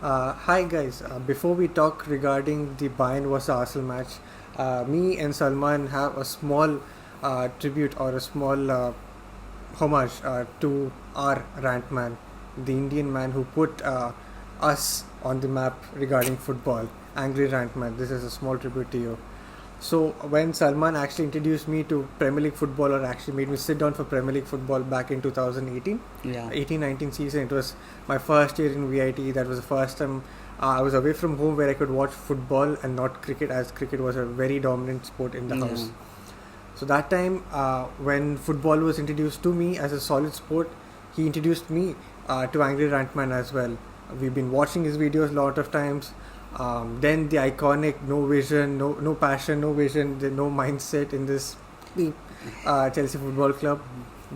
Hi guys, before we talk regarding the Bayern vs Arsenal match, me and Salman have a small tribute or a small homage to our rant man, the Indian man who put us on the map regarding football. Angry rant man, this is a small tribute to you. So when Salman actually introduced me to Premier League football, or actually made me sit down for Premier League football back in 2018, Yeah. 18-19 season, it was my first year in VIT. That was the first time I was away from home where I could watch football and not cricket, as cricket was a very dominant sport in the Yeah. house. So that time, when football was introduced to me as a solid sport, he introduced me to Angry Rantman as well. We've been watching his videos a lot of times. Then the iconic no vision, no passion, no vision, no mindset in this Chelsea Football Club.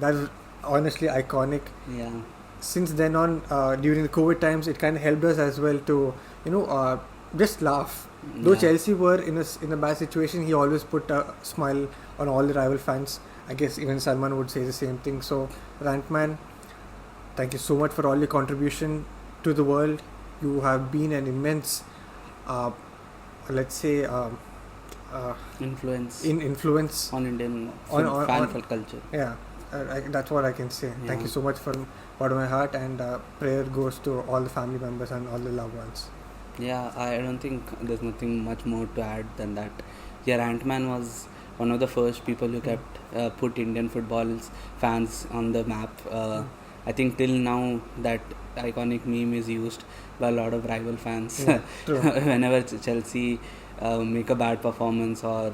That was honestly iconic. Yeah. Since then on, during the COVID times, it kind of helped us as well to just laugh. Though Yeah. Chelsea were in a bad situation, he always put a smile on all the rival fans. I guess even Salman would say the same thing. So Rantman, thank you so much for all your contribution to the world. You have been an immense, let's say, Influence influence. on Indian On- culture. Yeah, that's what I can say. Thank you Yeah. so much from bottom of my heart, and prayer goes to all the family members and all the loved ones. Yeah, I don't think there's nothing much more to add than that. Yeah, Ant-Man was one of the first people who kept put Indian football's fans on the map. I think till now that iconic meme is used by a lot of rival fans. Yeah, true. Whenever Chelsea make a bad performance, or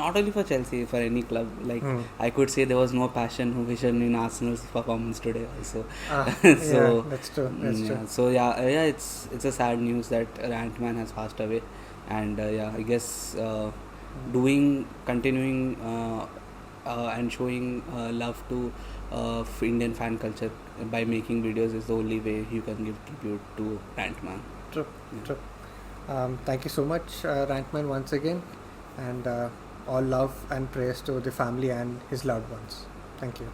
not only for Chelsea, for any club, like I could say there was no passion, no vision in Arsenal's performance today also. So Yeah, that's true. That's yeah, true. so it's a sad news that Ant-Man has passed away, and I guess continuing and showing love to Indian fan culture by making videos is the only way you can give tribute to Ant-Man. True. Yeah. True. Thank you so much, Rantman, once again, and all love and prayers to the family and his loved ones. Thank you.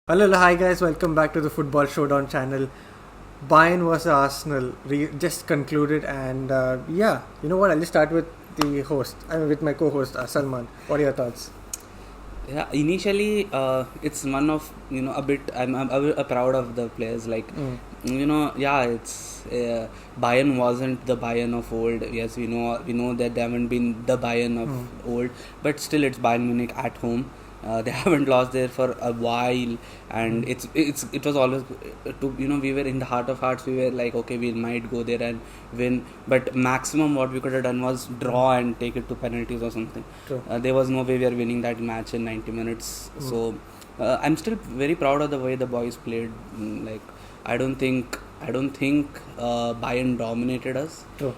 Hello, hi guys, welcome back to the Football Showdown channel. Bayern vs Arsenal just concluded, and you know what? I'll just start with the host. With my co-host Salman. What are your thoughts? Yeah, initially it's one of a bit. I'm proud of the players. Like it's Bayern wasn't the Bayern of old. Yes, we know that they haven't been the Bayern of old, but still it's Bayern Munich at home. They haven't lost there for a while, and it was always we were in the heart of hearts. We were like, okay, we might go there and win, but maximum what we could have done was draw and take it to penalties or something. True. There was no way we are winning that match in 90 minutes. So I'm still very proud of the way the boys played. Like I don't think Bayern dominated us. True.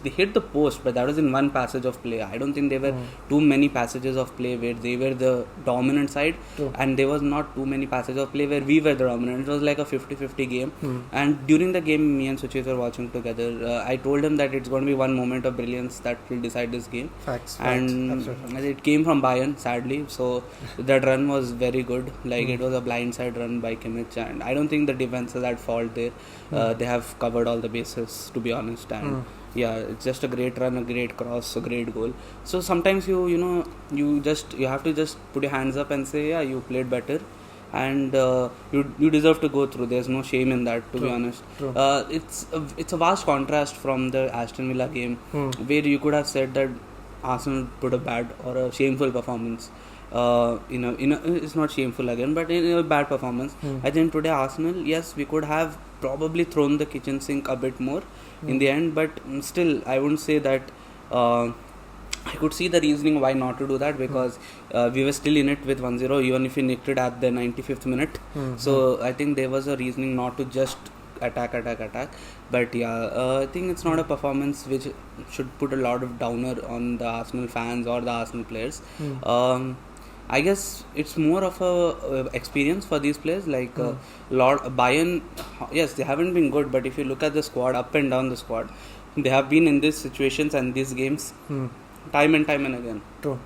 They hit the post, but that was in one passage of play. I don't think there were too many passages of play where they were the dominant side. True. And there was not too many passages of play where we were the dominant. It was like a 50-50 game. And during the game, me and Suchit were watching together. I told him that it's going to be one moment of brilliance that will decide this game. Facts. And Absolutely. it came from Bayern, sadly. So that run was very good. Like it was a blindside run by Kimmich, and I don't think the defense is at fault there. They have covered all the bases, to be honest. And it's just a great run, a great cross, a great goal. So sometimes you have to just put your hands up and say, yeah, you played better, and you deserve to go through. There's no shame in that, to be honest. True. It's a vast contrast from the Aston Villa game, where you could have said that Arsenal put a bad or a shameful performance. It's not shameful again, but in a bad performance. I think today Arsenal, yes, we could have probably thrown the kitchen sink a bit more in the end, but still I wouldn't say that. I could see the reasoning why not to do that, because we were still in it with 1-0, even if we nicked it at the 95th minute. So I think there was a reasoning not to just attack. But I think it's not a performance which should put a lot of downer on the Arsenal fans or the Arsenal players. I guess it's more of a experience for these players. Like Bayern, yes, they haven't been good, but if you look at the squad, up and down the squad, they have been in these situations and these games time and time and again. True.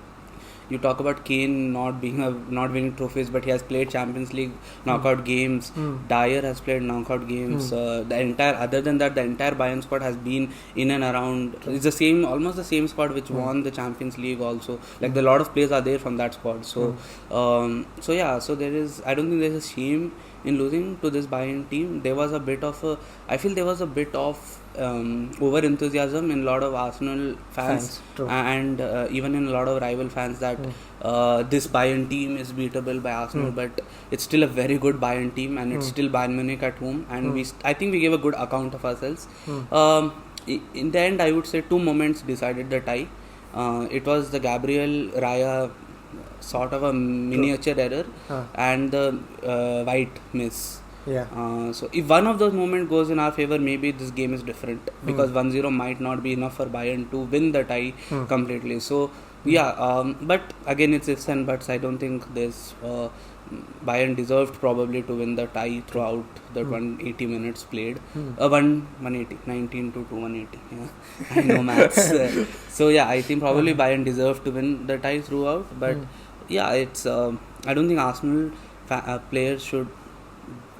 you talk about Kane not winning trophies, but he has played Champions League knockout games. Dyer has played knockout games. Other than that, the entire Bayern squad has been in and around. It's almost the same squad which won the Champions League also. Like a lot of players are there from that squad. So there is. I don't think there is a shame in losing to this Bayern team. There was a bit of over enthusiasm in a lot of Arsenal fans and even in a lot of rival fans that this Bayern team is beatable by Arsenal, but it's still a very good Bayern team, and it's still Bayern Munich at home, and I think we gave a good account of ourselves. In the end, I would say two moments decided the tie. It was the Gabriel Raya sort of a miniature error and the White miss. So if one of those moments goes in our favor, maybe this game is different, because 1-0 might not be enough for Bayern to win the tie completely. So but again, it's ifs and buts. I don't think there's Bayern deserved probably to win the tie throughout the 180 minutes played. 180, 19 to 180. I know maths. So I think probably Bayern deserved to win the tie throughout. But it's I don't think Arsenal players should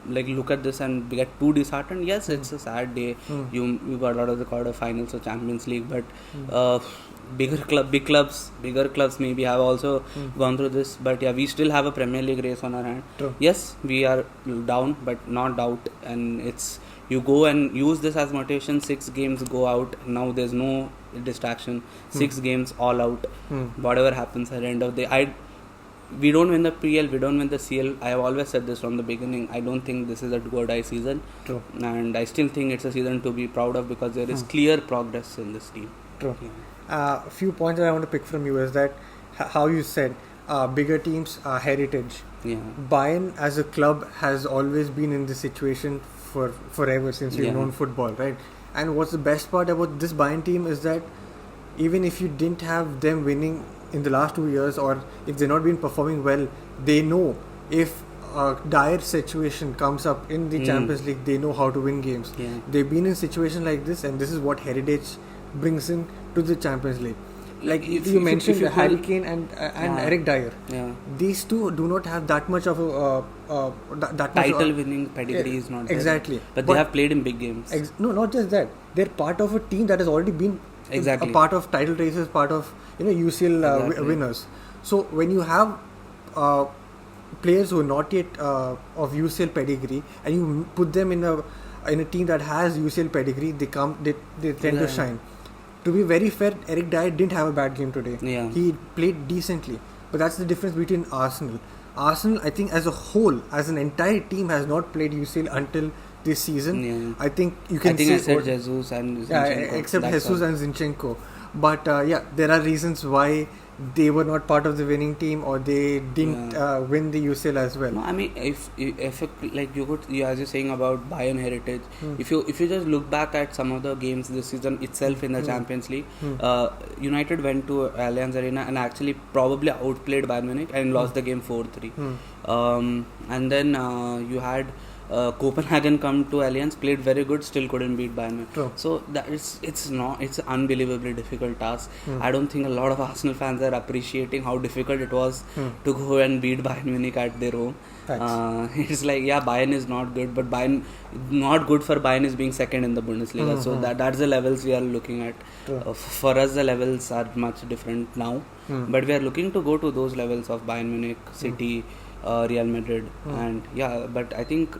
look at this and get too disheartened. Yes, it's a sad day. You got out of the quarterfinals of Champions League, but bigger clubs maybe have also gone through this. But we still have a Premier League race on our hand. Yes, we are down, but not out, and it's you go and use this as motivation. 6 games go out. Now there's no distraction. 6 games all out. Whatever happens at the end of the day, we don't win the PL, we don't win the CL. I have always said this from the beginning. I don't think this is a do or die season. And I still think it's a season to be proud of, because there is clear progress in this team. A few points that I want to pick from you is that how you said bigger teams are heritage. Bayern as a club has always been in this situation for forever, since you've known football, right? And what's the best part about this Bayern team is that even if you didn't have them winning in the last 2 years, or if they've not been performing well, they know if a dire situation comes up in the Champions League, they know how to win games. They've been in situations like this, and this is what heritage brings in to the Champions League. Like if you mentioned Harry Kane and Eric Dyer, these two do not have that much of a title winning pedigree is not there. Exactly, but they have played in big games. No, not just that, they're part of a team that has already been a part of title races, part of UCL winners. So when you have players who are not yet of UCL pedigree, and you put them in a team that has UCL pedigree, they tend to shine. To be very fair, Eric Dyer didn't have a bad game today. He played decently, but that's the difference between Arsenal. Arsenal, I think, as a whole, as an entire team, has not played UCL until this season. I think you can say except Jesus and Zinchenko. Except Jesus and Zinchenko. But there are reasons why they were not part of the winning team, or they didn't win the UCL as well. No, I mean, if like you could, as you're saying about Bayern heritage, if you just look back at some of the games this season itself in the Champions League, United went to Allianz Arena and actually probably outplayed Bayern Munich and lost the game 4-3. And then you had Copenhagen come to Allianz, played very good, still couldn't beat Bayern. So it's an unbelievably difficult task. I don't think a lot of Arsenal fans are appreciating how difficult it was to go and beat Bayern Munich at their home. It's like, Bayern is not good, but not good for Bayern is being second in the Bundesliga. So that's the levels we are looking at. For us, the levels are much different now, but we are looking to go to those levels of Bayern Munich, City, Real Madrid, and but I think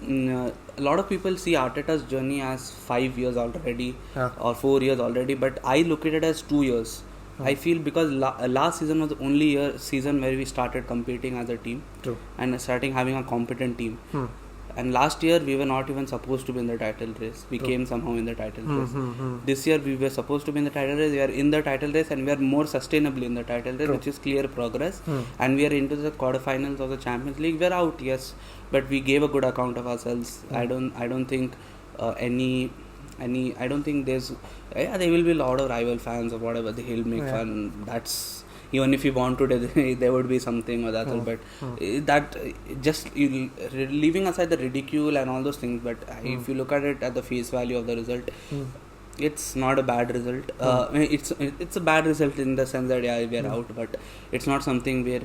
a lot of people see Arteta's journey as 5 years already or 4 years already, but I look at it as 2 years. I feel because last season was the only season where we started competing as a team and starting having a competent team. And last year we were not even supposed to be in the title race. We came somehow in the title race. This year we were supposed to be in the title race. We are in the title race, and we are more sustainably in the title race, which is clear progress. And we are into the quarterfinals of the Champions League. We are out, yes, but we gave a good account of ourselves. I don't think I don't think there's there will be a lot of rival fans or whatever. They'll make fun. That's even if you want to, there would be something or that. But that just leaving aside the ridicule and all those things. But if you look at it at the face value of the result, it's not a bad result. It's a bad result in the sense that we are out, but it's not something where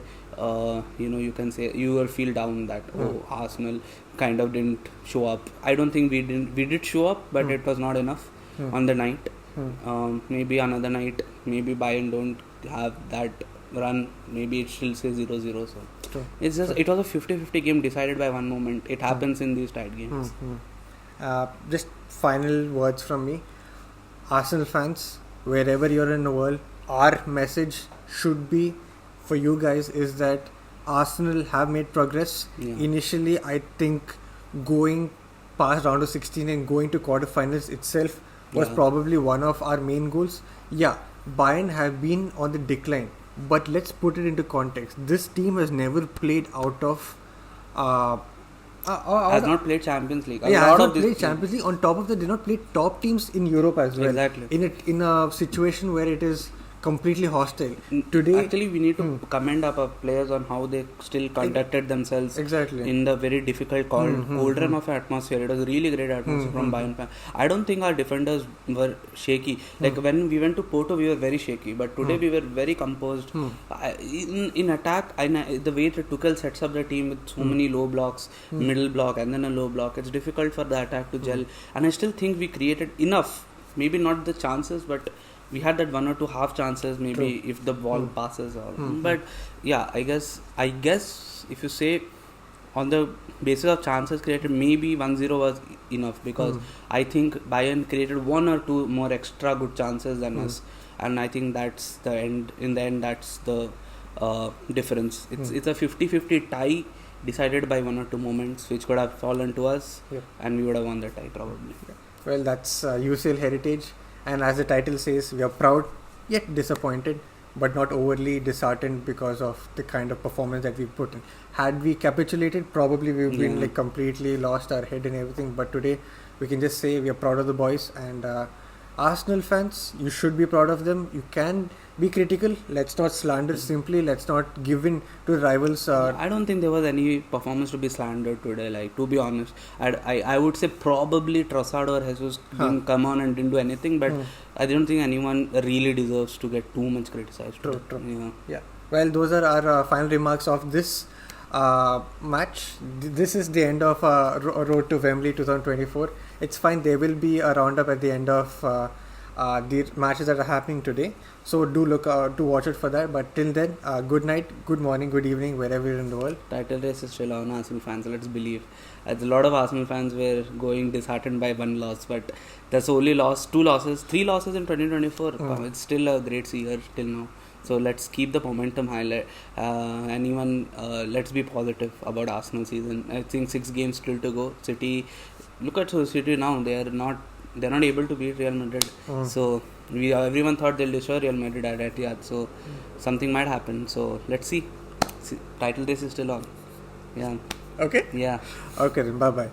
you can say you will feel down that Arsenal kind of didn't show up. I don't think we did show up, but it was not enough on the night. Maybe another night, maybe Bayern don't have that run, maybe it still says 0-0. So it's just it was a 50-50 game decided by one moment. It happens in these tight games. Just final words from me. Arsenal fans, wherever you're in the world, our message should be for you guys is that Arsenal have made progress. Initially, I think going past round of 16 and going to quarterfinals itself was probably one of our main goals. Bayern have been on the decline, but let's put it into context. This team has never played out of has not played Champions League. Has not played Champions League. On top of that, they not played top teams in Europe as well. Exactly. In a situation where it is completely hostile. Today, actually, we need to commend our players on how they still conducted themselves in the very difficult cold run of atmosphere. It was a really great atmosphere from Bayern fan. I don't think our defenders were shaky. Like when we went to Porto, we were very shaky, but today we were very composed. In attack, the way that Tuchel sets up the team with so many low blocks, middle block, and then a low block, it's difficult for the attack to gel. And I still think we created enough. Maybe not the chances, but we had that one or two half chances, maybe if the ball passes or. But I guess if you say on the basis of chances created, maybe 1-0 was enough, because I think Bayern created one or two more extra good chances than us, and I think that's the end. In the end, that's the difference. It's a 50-50 tie decided by one or two moments which could have fallen to us, and we would have won the tie probably. Well, that's UCL heritage. And as the title says, we are proud yet disappointed, but not overly disheartened because of the kind of performance that we put in. Had we capitulated, probably we would been completely lost our head and everything. But today, we can just say we are proud of the boys. And Arsenal fans, you should be proud of them. You can be critical. Let's not slander simply. Let's not give in to rivals. I don't think there was any performance to be slandered today. Like, to be honest, I would say probably Trossard or Jesus didn't come on and didn't do anything. But I don't think anyone really deserves to get too much criticized. True. Yeah. Well, those are our final remarks of this match. This is the end of Road to Wembley 2024. It's fine. There will be a roundup at the end of the matches that are happening today. So do look to watch it for that. But till then, good night, good morning, good evening, wherever you're in the world. Title race is still on, Arsenal fans. Let's believe. As a lot of Arsenal fans were going disheartened by one loss, but that's only three losses in 2024. It's still a great year till now. So let's keep the momentum high. Let's be positive about Arsenal season. I think 6 games still to go. City, look at City now. They're not able to beat Real Madrid. So everyone thought they'll destroy Real Madrid at Etihad. So something might happen. So let's see. Title race is still on. Yeah. Okay. Yeah. Okay. Then bye bye.